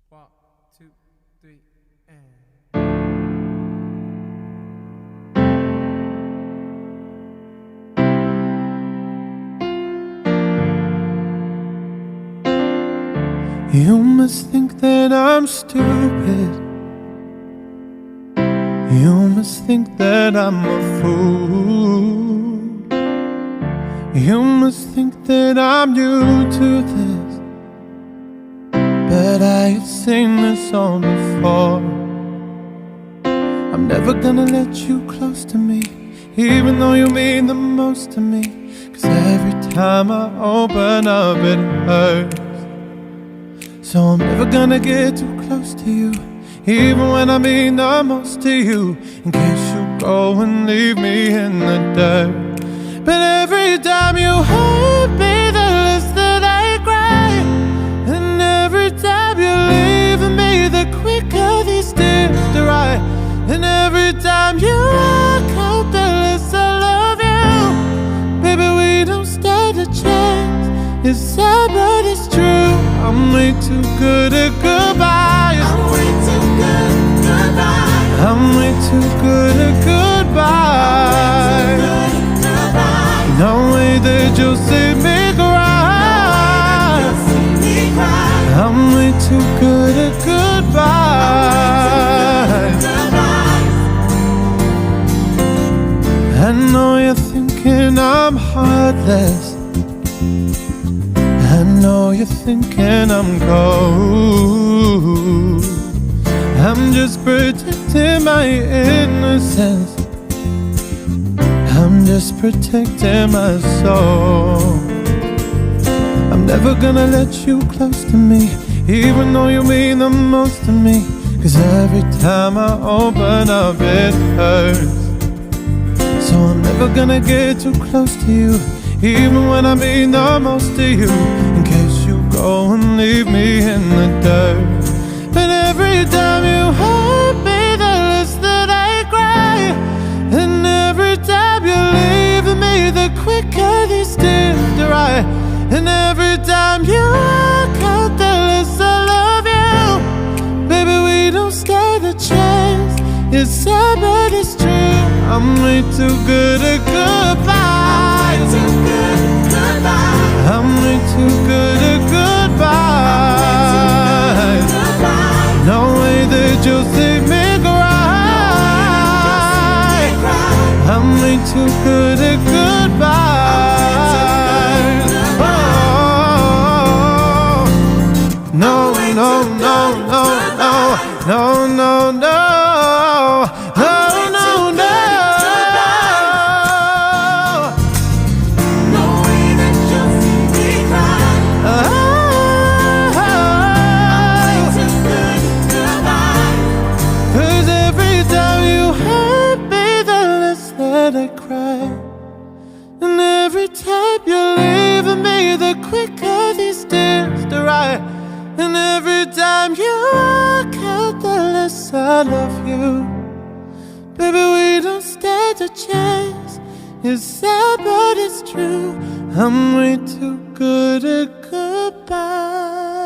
1, 2, 3, and. You must think that I'm stupid. You must think that I'm a fool. You must think that I'm new to this, but I have seen this all before. I'm never gonna let you close to me, even though you mean the most to me. 'Cause every time I open up it hurts. So I'm never gonna get too close to you, even when I mean the most to you, in case you go and leave me in the dirt. But every time you hurt me, the less that I cry. And every time you leave me, the quicker these tears dry. And every time you walk out, the less I love you. Baby, we don't stand a chance. It's sad but it's true. I'm way too good at goodbye. I'm way too good at goodbye. I'm way too good at goodbye. No way that you'll see me cry. I'm way too good at goodbye. I know you're thinking I'm heartless. I know you're thinking I'm cold. I'm just protecting my innocence. I'm just protecting my soul. I'm never gonna let you close to me, even though you mean the most to me. 'Cause every time I open up it hurts. So I'm never gonna get too close to you, even when I mean the most to you, in case you go and leave me in the dirt. But every time you hurt me, the less that I cry. And every time you leave me, the quicker these tears dry. And every time you walk out, the less I love you. Baby, we don't stand a chance. It's sad but it's true. I'm way too good at goodbye. I'm way too good at goodbye. No way that you'll see me cry. I'm way too good at goodbye. Oh, no, no, no, no, no, no, no, no. I cry. And every time you leave me, the quicker these tears dry. And every time you walk out, the less I love you. Baby, we don't stand a chance. It's sad but it's true. I'm way too good at goodbye.